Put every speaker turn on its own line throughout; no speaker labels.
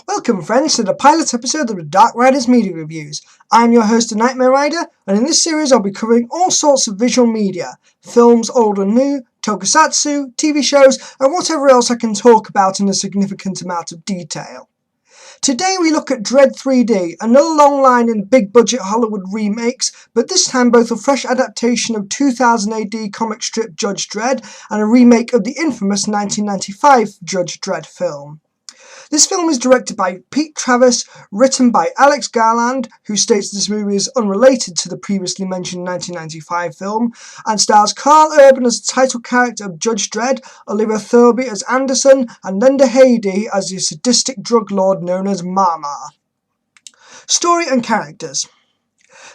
Welcome friends to the pilot episode of the Dark Riders Media Reviews. I'm your host, The Nightmare Rider, and in this series I'll be covering all sorts of visual media, films old and new, tokusatsu, TV shows, and whatever else I can talk about in a significant amount of detail. Today we look at Dredd 3D, another long line in big budget Hollywood remakes, but this time both a fresh adaptation of 2000 AD comic strip Judge Dredd and a remake of the infamous 1995 Judge Dredd film. This film is directed by Pete Travis, written by Alex Garland, who states this movie is unrelated to the previously mentioned 1995 film, and stars Carl Urban as the title character of Judge Dredd, Olivia Thirlby as Anderson, and Linda Haydey as the sadistic drug lord known as Mama. Story and characters.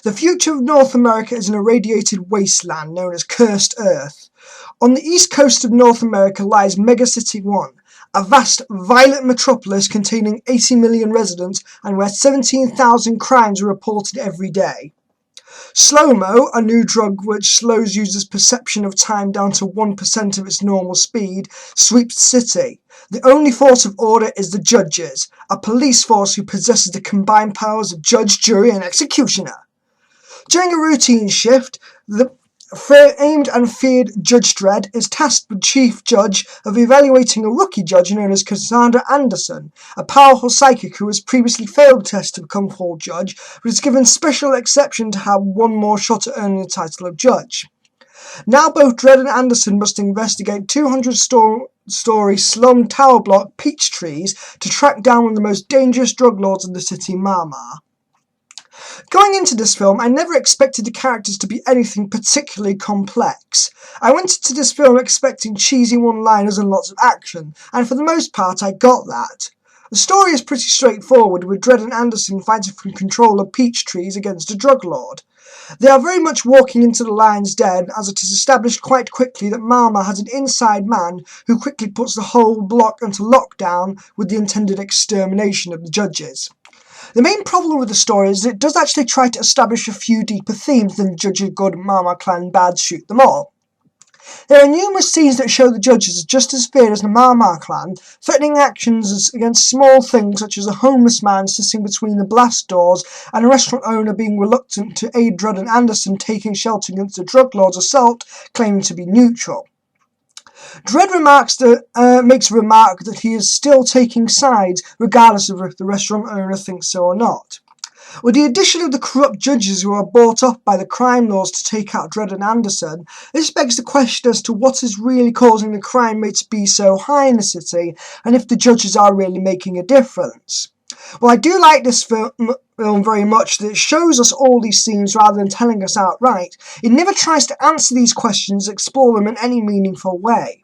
The future of North America is an irradiated wasteland known as Cursed Earth. On the east coast of North America lies Megacity 1, a vast, violent metropolis containing 80 million residents and where 17,000 crimes are reported every day. Slow-mo, a new drug which slows users' perception of time down to 1% of its normal speed, sweeps the city. The only force of order is the judges, a police force who possesses the combined powers of judge, jury and executioner. During a routine shift, the aimed and feared Judge Dredd is tasked with chief judge of evaluating a rookie judge known as Cassandra Anderson, a powerful psychic who has previously failed the test to become full judge, but is given special exception to have one more shot at earning the title of judge. Now both Dredd and Anderson must investigate 200-story slum tower block peach trees to track down one of the most dangerous drug lords in the city, Mama. Going into this film, I never expected the characters to be anything particularly complex. I went into this film expecting cheesy one-liners and lots of action, and for the most part I got that. The story is pretty straightforward, with Dredd and Anderson fighting for control of peach trees against a drug lord. They are very much walking into the lion's den, as it is established quite quickly that Mama has an inside man who quickly puts the whole block into lockdown with the intended extermination of the judges. The main problem with the story is that it does actually try to establish a few deeper themes than judges good, Mama clan bad, shoot them all. There are numerous scenes that show the judges as just as feared as the Mama clan, threatening actions against small things such as a homeless man sitting between the blast doors and a restaurant owner being reluctant to aid Dredd and Anderson taking shelter against the drug lord's assault, claiming to be neutral. Dredd makes a remark that he is still taking sides, regardless of if the restaurant owner thinks so or not. With the addition of the corrupt judges who are bought off by the crime lords to take out Dredd and Anderson, this begs the question as to what is really causing the crime rate to be so high in the city, and if the judges are really making a difference. Well, I do like this film very much, that it shows us all these themes rather than telling us outright. It never tries to answer these questions, explore them in any meaningful way.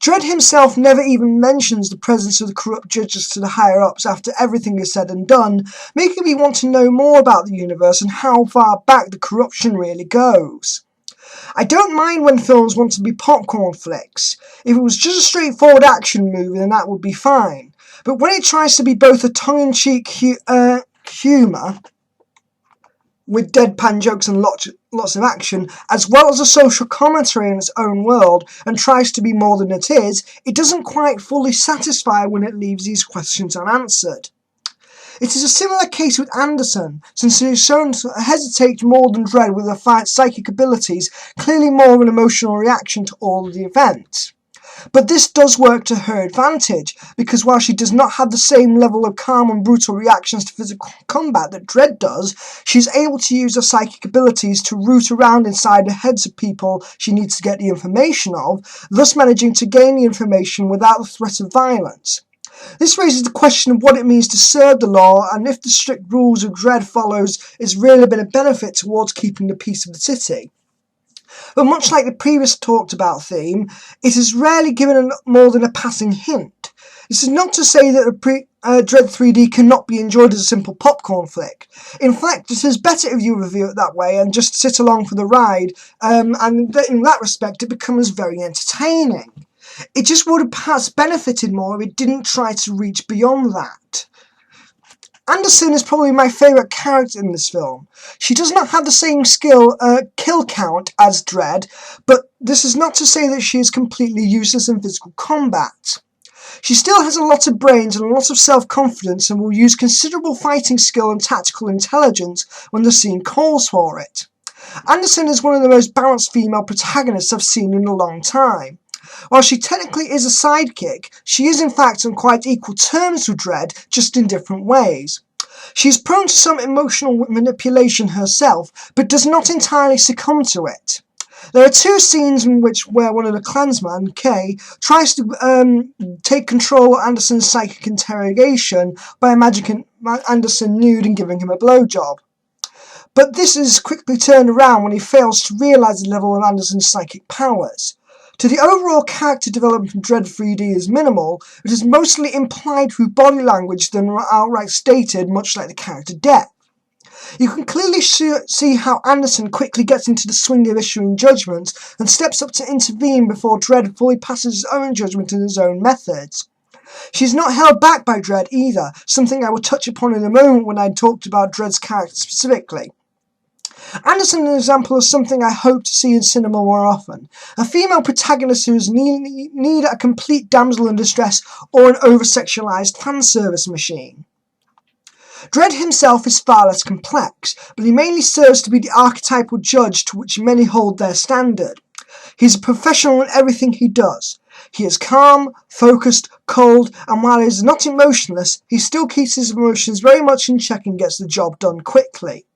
Dredd himself never even mentions the presence of the corrupt judges to the higher-ups after everything is said and done, making me want to know more about the universe and how far back the corruption really goes. I don't mind when films want to be popcorn flicks. If it was just a straightforward action movie, then that would be fine. But when it tries to be both a tongue-in-cheek humour, with deadpan jokes and lots of action, as well as a social commentary in its own world, and tries to be more than it is, it doesn't quite fully satisfy when it leaves these questions unanswered. It is a similar case with Anderson, since he is shown to hesitate more than Dredd with her psychic abilities, clearly more of an emotional reaction to all of the events. But this does work to her advantage, because while she does not have the same level of calm and brutal reactions to physical combat that Dredd does, she is able to use her psychic abilities to root around inside the heads of people she needs to get the information of, thus managing to gain the information without the threat of violence. This raises the question of what it means to serve the law, and if the strict rules of Dredd follows is really been a benefit towards keeping the peace of the city. But much like the previous talked about theme, it is rarely given more than a passing hint. This is not to say that Dredd 3D cannot be enjoyed as a simple popcorn flick. In fact, it is better if you review it that way and just sit along for the ride, and in that respect it becomes very entertaining. It just would have perhaps benefited more if it didn't try to reach beyond that. Anderson is probably my favourite character in this film. She does not have the same kill count as Dredd, but this is not to say that she is completely useless in physical combat. She still has a lot of brains and a lot of self-confidence and will use considerable fighting skill and tactical intelligence when the scene calls for it. Anderson is one of the most balanced female protagonists I've seen in a long time. While she technically is a sidekick, she is in fact on quite equal terms with Dredd, just in different ways. She is prone to some emotional manipulation herself, but does not entirely succumb to it. There are two scenes where one of the Klansmen, Kay, tries to take control of Anderson's psychic interrogation by imagining Anderson nude and giving him a blowjob. But this is quickly turned around when he fails to realise the level of Anderson's psychic powers. To the overall character development in Dredd 3D is minimal, it is mostly implied through body language than outright stated, much like the character Death. You can clearly see how Anderson quickly gets into the swing of issuing judgments and steps up to intervene before Dredd fully passes his own judgment and his own methods. She's not held back by Dredd either, something I will touch upon in a moment when I talked about Dredd's character specifically. Anderson is an example of something I hope to see in cinema more often. A female protagonist who is neither a complete damsel in distress or an over-sexualised fan service machine. Dredd himself is far less complex, but he mainly serves to be the archetypal judge to which many hold their standard. He's a professional in everything he does. He is calm, focused, cold, and while he is not emotionless, he still keeps his emotions very much in check and gets the job done quickly.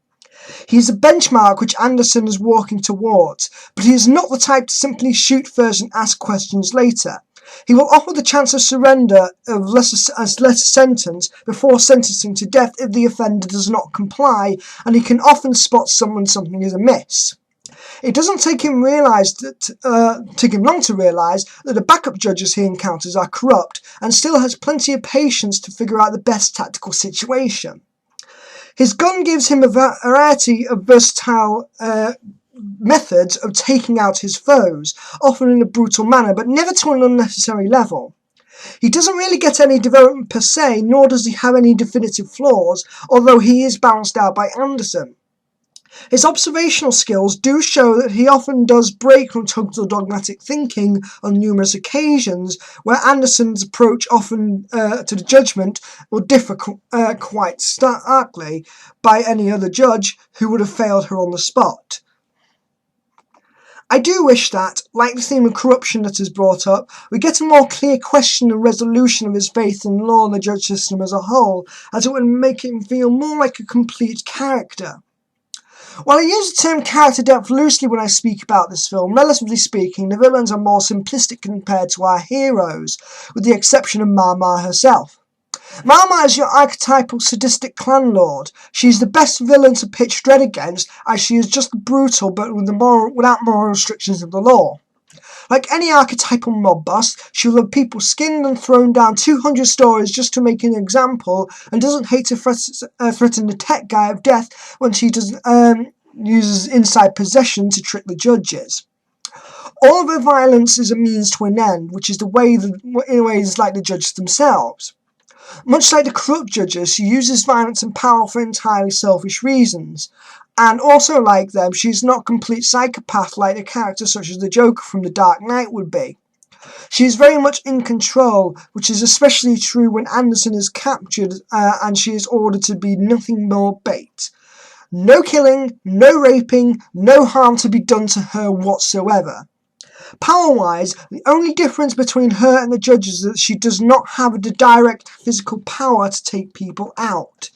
He is a benchmark which Anderson is walking towards, but he is not the type to simply shoot first and ask questions later. He will offer the chance of surrender of lesser sentence before sentencing to death if the offender does not comply, and he can often spot something is amiss. It doesn't take him long to realise that the backup judges he encounters are corrupt, and still has plenty of patience to figure out the best tactical situation. His gun gives him a variety of versatile methods of taking out his foes, often in a brutal manner, but never to an unnecessary level. He doesn't really get any development per se, nor does he have any definitive flaws, although he is balanced out by Anderson. His observational skills do show that he often does break from total dogmatic thinking on numerous occasions, where Anderson's approach often to the judgment will differ quite starkly by any other judge who would have failed her on the spot. I do wish that, like the theme of corruption that is brought up, we get a more clear question and resolution of his faith in law and the judge system as a whole, as it would make him feel more like a complete character. While I use the term character depth loosely when I speak about this film, relatively speaking, the villains are more simplistic compared to our heroes, with the exception of Mama herself. Mama is your archetypal sadistic clan lord. She is the best villain to pitch Dredd against, as she is just brutal but without moral restrictions of the law. Like any archetypal mob boss, she will have people skinned and thrown down 200 stories just to make an example, and doesn't hate to threaten the tech guy of death when she uses inside possession to trick the judges. All of her violence is a means to an end, which is in ways like the judges themselves. Much like the corrupt judges, she uses violence and power for entirely selfish reasons. And also like them, she's not a complete psychopath like a character such as the Joker from The Dark Knight would be. She is very much in control, which is especially true when Anderson is captured and she is ordered to be nothing more bait. No killing, no raping, no harm to be done to her whatsoever. Power-wise, the only difference between her and the judges is that she does not have the direct physical power to take people out.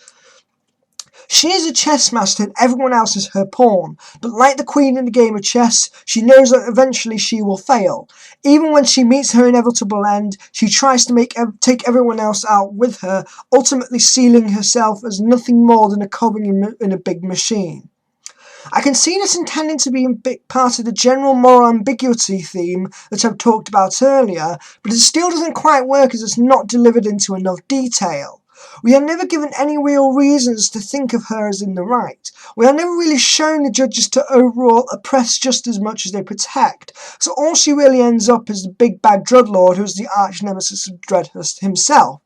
She is a chess master and everyone else is her pawn, but like the queen in the game of chess, she knows that eventually she will fail. Even when she meets her inevitable end, she tries to take everyone else out with her, ultimately sealing herself as nothing more than a cog in a big machine. I can see this intending to be part of the general moral ambiguity theme that I've talked about earlier, but it still doesn't quite work as it's not delivered into enough detail. We are never given any real reasons to think of her as in the right. We are never really shown the judges to overall oppress just as much as they protect, so all she really ends up is the big bad Dreadlord who is the arch nemesis of Dredd himself.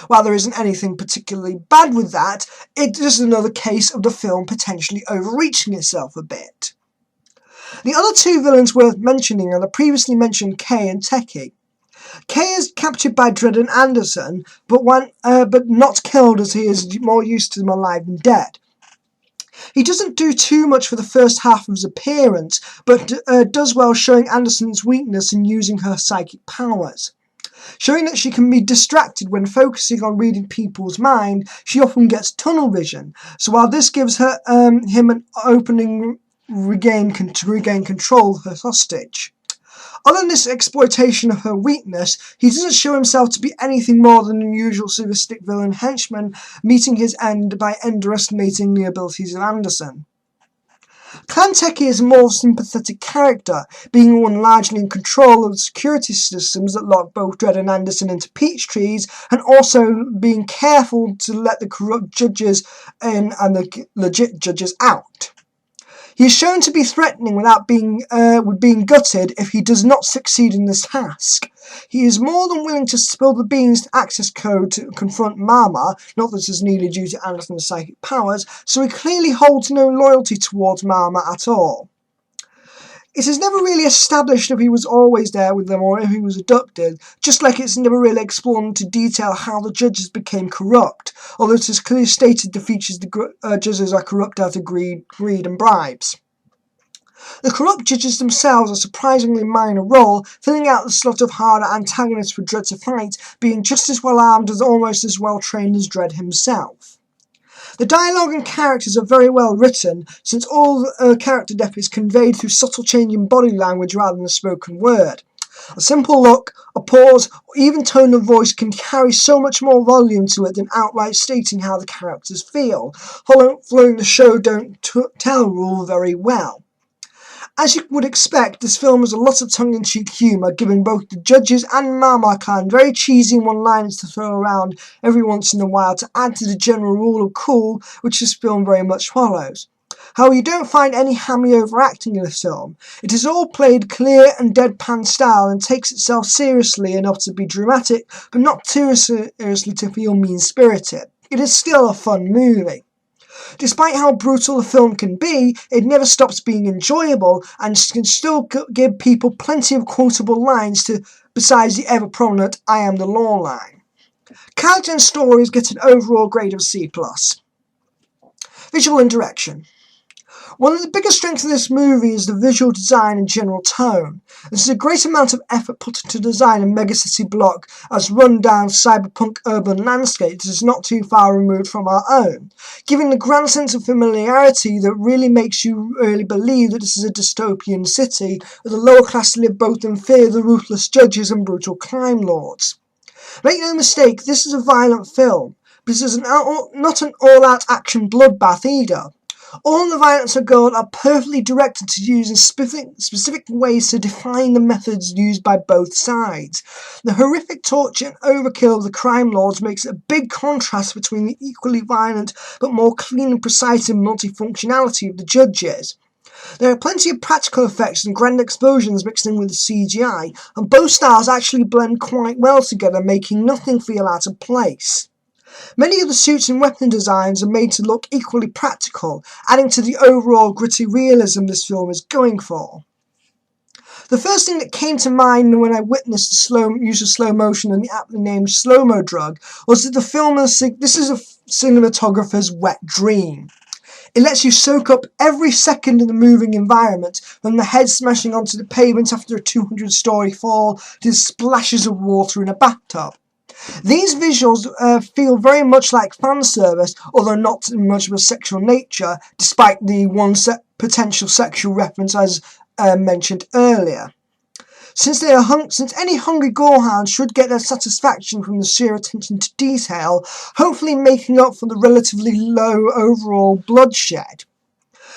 While there isn't anything particularly bad with that, it is another case of the film potentially overreaching itself a bit. The other two villains worth mentioning are the previously mentioned Kay and Techie. Kay is captured by Dredd and Anderson, but not killed, as he is more used to them alive than dead. He doesn't do too much for the first half of his appearance, but does well showing Anderson's weakness in using her psychic powers. Showing that she can be distracted when focusing on reading people's mind, she often gets tunnel vision. So while this gives her him an opening to regain control of her hostage. Other than this exploitation of her weakness, he doesn't show himself to be anything more than an usual sadistic villain henchman, meeting his end by underestimating the abilities of Anderson. Clantecky is a more sympathetic character, being one largely in control of the security systems that lock both Dredd and Anderson into peach trees, and also being careful to let the corrupt judges in and the legit judges out. He is shown to be threatening without being gutted if he does not succeed in this task. He is more than willing to spill the beans access code to confront Mama, not that this is needed due to Anderson's psychic powers, so he clearly holds no loyalty towards Mama at all. It is never really established if he was always there with them or if he was abducted, just like it's never really explored into detail how the judges became corrupt, although it is clearly stated the features the judges are corrupt out of greed and bribes. The corrupt judges themselves are a surprisingly minor role, filling out the slot of harder antagonists for Dredd to fight, being just as well armed and almost as well trained as Dredd himself. The dialogue and characters are very well written, since all character depth is conveyed through subtle change in body language rather than a spoken word. A simple look, a pause, or even tone of voice can carry so much more volume to it than outright stating how the characters feel, following the show don't tell rule very well. As you would expect, this film has a lot of tongue-in-cheek humour, giving both the judges and Mama Khan very cheesy one-liners to throw around every once in a while to add to the general rule of cool, which this film very much follows. However, you don't find any hammy overacting in the film. It is all played clear and deadpan style and takes itself seriously enough to be dramatic, but not too seriously to feel mean-spirited. It is still a fun movie. Despite how brutal the film can be, it never stops being enjoyable and can still give people plenty of quotable lines besides the ever-prominent I am the law line. Character and stories get an overall grade of C+. Visual and direction. One of the biggest strengths of this movie is the visual design and general tone. This is a great amount of effort put into design a megacity block as run-down cyberpunk urban landscape that is not too far removed from our own, giving the grand sense of familiarity that really makes you really believe that this is a dystopian city where the lower class live both in fear of the ruthless judges and brutal crime lords. Make no mistake, this is a violent film, but this is not an all-out action bloodbath either. All the violence and gold are perfectly directed to use in specific ways to define the methods used by both sides. The horrific torture and overkill of the crime lords makes a big contrast between the equally violent but more clean and precise and multifunctionality of the judges. There are plenty of practical effects and grand explosions mixed in with the CGI, and both styles actually blend quite well together, making nothing feel out of place. Many of the suits and weapon designs are made to look equally practical, adding to the overall gritty realism this film is going for. The first thing that came to mind when I witnessed the use of slow motion and the aptly named slow-mo drug was that the film this is a cinematographer's wet dream. It lets you soak up every second in the moving environment, from the head smashing onto the pavement after a 200-story fall to the splashes of water in a bathtub. These visuals feel very much like fan service, although not much of a sexual nature, despite the one potential sexual reference as mentioned earlier. Since any hungry gorehound should get their satisfaction from the sheer attention to detail, hopefully making up for the relatively low overall bloodshed.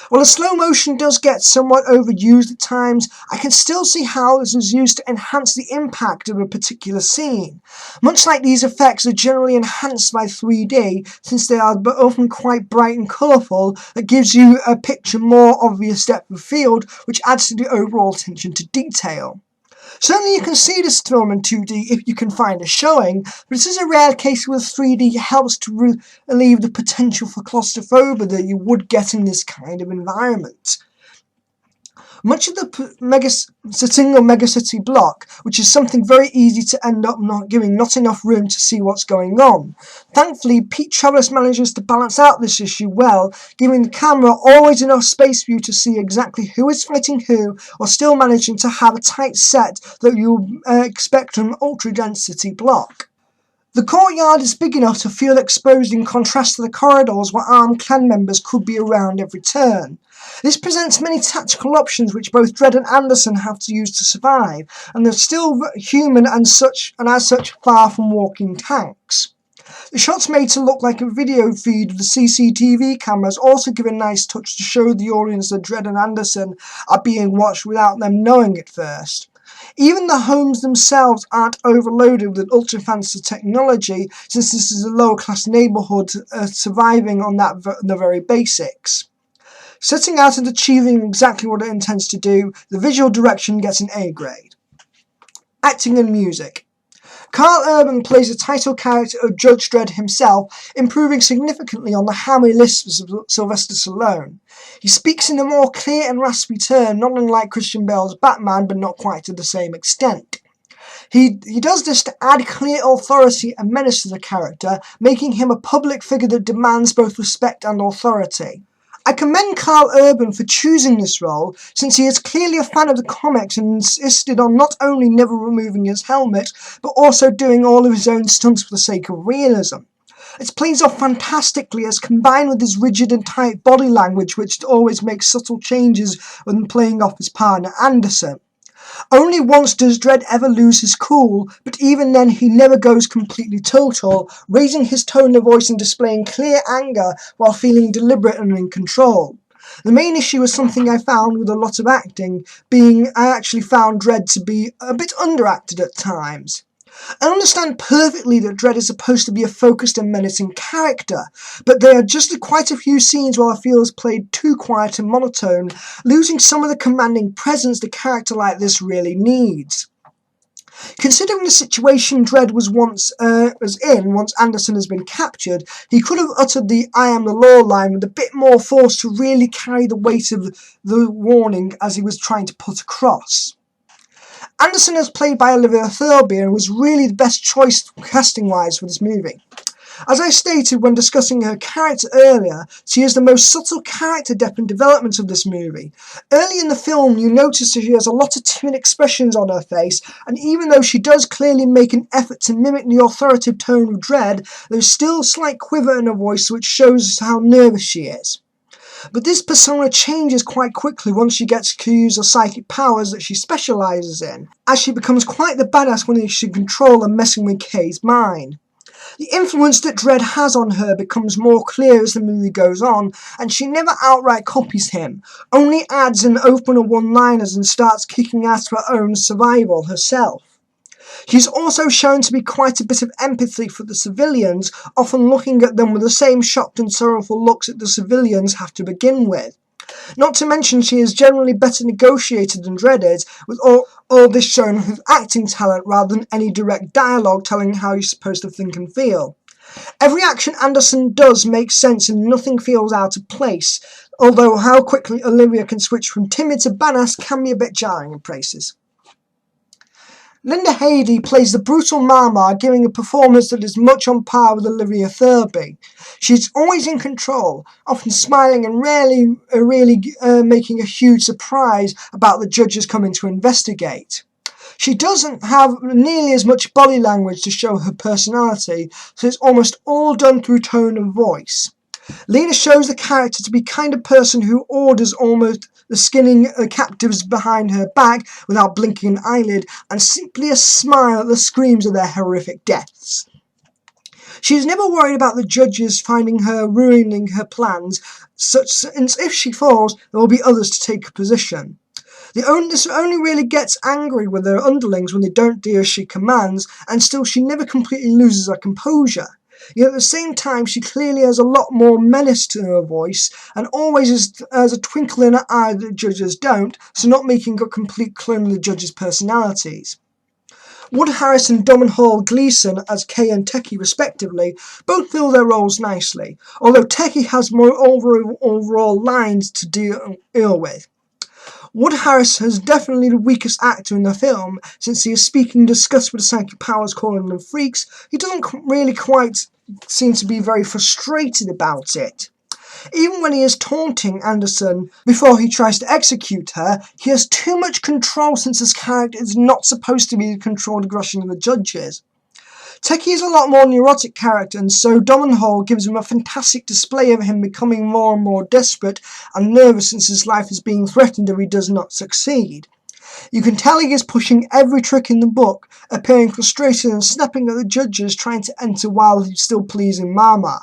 While the slow motion does get somewhat overused at times, I can still see how this is used to enhance the impact of a particular scene. Much like these effects are generally enhanced by 3D, since they are often quite bright and colourful, that gives you a picture more obvious depth of field, which adds to the overall attention to detail. Certainly you can see this film in 2D if you can find a showing, but this is a rare case where 3D helps to relieve the potential for claustrophobia that you would get in this kind of environment. Much of the single megacity block, which is something very easy to end up not giving not enough room to see what's going on. Thankfully, Pete Travis manages to balance out this issue well, giving the camera always enough space for you to see exactly who is fighting who, while still managing to have a tight set that you expect from an ultra-density block. The courtyard is big enough to feel exposed in contrast to the corridors where armed clan members could be around every turn. This presents many tactical options which both Dredd and Anderson have to use to survive, and they're still human and as such far from walking tanks. The shots made to look like a video feed of the CCTV cameras also give a nice touch to show the audience that Dredd and Anderson are being watched without them knowing it first. Even the homes themselves aren't overloaded with ultra-fancy technology, since this is a lower-class neighbourhood surviving on the very basics. Setting out and achieving exactly what it intends to do, the visual direction gets an A grade. Acting and music. Carl Urban plays the title character of Judge Dredd himself, improving significantly on the hammy lisp of Sylvester Stallone. He speaks in a more clear and raspy tone, not unlike Christian Bale's Batman, but not quite to the same extent. He does this to add clear authority and menace to the character, making him a public figure that demands both respect and authority. I commend Carl Urban for choosing this role, since he is clearly a fan of the comics and insisted on not only never removing his helmet, but also doing all of his own stunts for the sake of realism. It plays off fantastically as combined with his rigid and tight body language, which always makes subtle changes when playing off his partner Anderson. Only once does Dredd ever lose his cool, but even then he never goes completely total, raising his tone of voice and displaying clear anger while feeling deliberate and in control. The main issue is something I found with a lot of acting, being I actually found Dredd to be a bit underacted at times. I understand perfectly that Dredd is supposed to be a focused and menacing character, but there are just quite a few scenes where I feel is played too quiet and monotone, losing some of the commanding presence the character like this really needs. Considering the situation Dredd was in once Anderson has been captured, he could have uttered the "I am the law" line with a bit more force to really carry the weight of the warning as he was trying to put across. Anderson is played by Olivia Thirlby and was really the best choice casting-wise for this movie. As I stated when discussing her character earlier, she is the most subtle character depth and development of this movie. Early in the film, you notice that she has a lot of timid expressions on her face, and even though she does clearly make an effort to mimic the authoritative tone of Dredd, there's still a slight quiver in her voice which shows how nervous she is. But this persona changes quite quickly once she gets to use the psychic powers that she specialises in, as she becomes quite the badass when she can control and messing with Kay's mind. The influence that Dredd has on her becomes more clear as the movie goes on, and she never outright copies him, only adds and opener one-liners and starts kicking ass for her own survival herself. She's also shown to be quite a bit of empathy for the civilians, often looking at them with the same shocked and sorrowful looks that the civilians have to begin with. Not to mention she is generally better negotiated than Dredd is, with all this shown with acting talent rather than any direct dialogue telling how you're supposed to think and feel. Every action Anderson does makes sense and nothing feels out of place, although how quickly Olivia can switch from timid to badass can be a bit jarring in places. Linda Hadley plays the brutal Mama, giving a performance that is much on par with Olivia Thirlby. She's always in control, often smiling and rarely making a huge surprise about the judges coming to investigate. She doesn't have nearly as much body language to show her personality, so it's almost all done through tone of voice. Lena shows the character to be the kind of person who orders almost the skinning captives behind her back without blinking an eyelid, and simply a smile at the screams of their horrific deaths. She is never worried about the judges finding her ruining her plans, since if she falls, there will be others to take her position. This only really gets angry with her underlings when they don't do as she commands, and still she never completely loses her composure. Yet at the same time, she clearly has a lot more menace to her voice, and always has a twinkle in her eye that the judges don't, so not making a complete clone of the judges' personalities. Wood Harris and Domhnall Gleeson as Kay and Techie respectively both fill their roles nicely, although Techie has more overall lines to deal with. Wood Harris is definitely the weakest actor in the film, since he is speaking in disgust with the psychic powers, calling them freaks. He doesn't really quite seem to be very frustrated about it. Even when he is taunting Anderson before he tries to execute her, he has too much control, since his character is not supposed to be the controlled aggression of the judges. Techie is a lot more neurotic character, and so Domhnall gives him a fantastic display of him becoming more and more desperate and nervous since his life is being threatened if he does not succeed. You can tell he is pushing every trick in the book, appearing frustrated and snapping at the judges trying to enter while he's still pleasing Mama.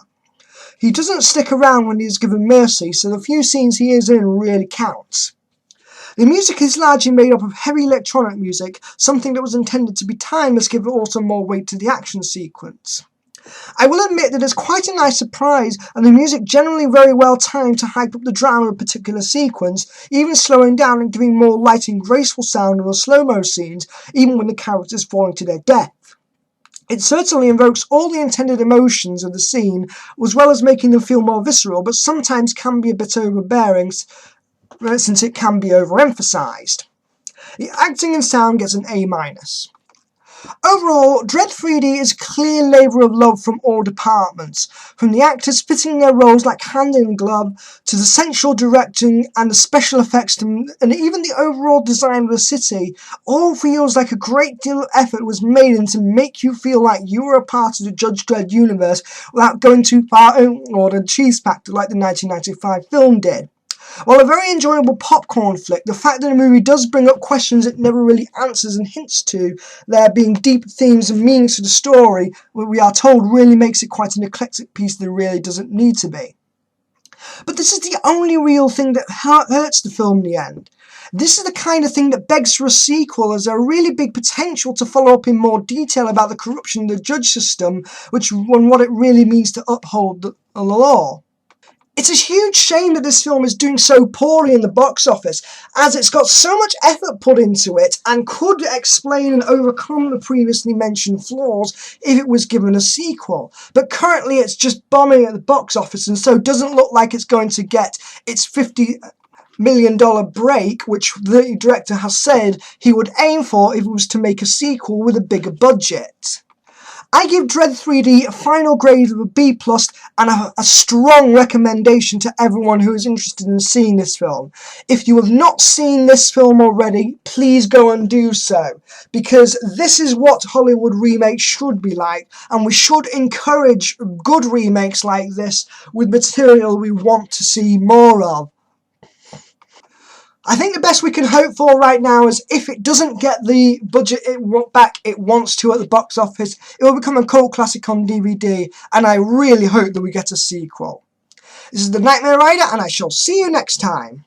He doesn't stick around when he is given mercy, so the few scenes he is in really counts. The music is largely made up of heavy electronic music, something that was intended to be timeless, give also more weight to the action sequence. I will admit that it's quite a nice surprise, and the music generally very well timed to hype up the drama of a particular sequence, even slowing down and giving more light and graceful sound in the slow-mo scenes, even when the characters falling to their death. It certainly invokes all the intended emotions of the scene, as well as making them feel more visceral, but sometimes can be a bit overbearing, since it can be overemphasized. The acting and sound gets an A-. Overall, Dredd 3D is a clear labour of love from all departments, from the actors fitting their roles like hand in glove, to the sensual directing and the special effects, and even the overall design of the city. All feels like a great deal of effort was made in to make you feel like you were a part of the Judge Dredd universe without going too far or the cheese factor like the 1995 film did. While a very enjoyable popcorn flick, the fact that the movie does bring up questions it never really answers and hints to there being deep themes and meanings to the story, what we are told really makes it quite an eclectic piece that really doesn't need to be. But this is the only real thing that hurts the film in the end. This is the kind of thing that begs for a sequel, as there are really big potential to follow up in more detail about the corruption of the judge system, and what it really means to uphold the law. It's a huge shame that this film is doing so poorly in the box office, as it's got so much effort put into it and could explain and overcome the previously mentioned flaws if it was given a sequel. But currently it's just bombing at the box office, and so doesn't look like it's going to get its $50 million break, which the director has said he would aim for if it was to make a sequel with a bigger budget. I give Dredd 3D a final grade of a B+, and a strong recommendation to everyone who is interested in seeing this film. If you have not seen this film already, please go and do so, because this is what Hollywood remakes should be like, and we should encourage good remakes like this with material we want to see more of. I think the best we can hope for right now is if it doesn't get the budget it wants to at the box office, it will become a cult classic on DVD, and I really hope that we get a sequel. This is the Nightmare Rider, and I shall see you next time.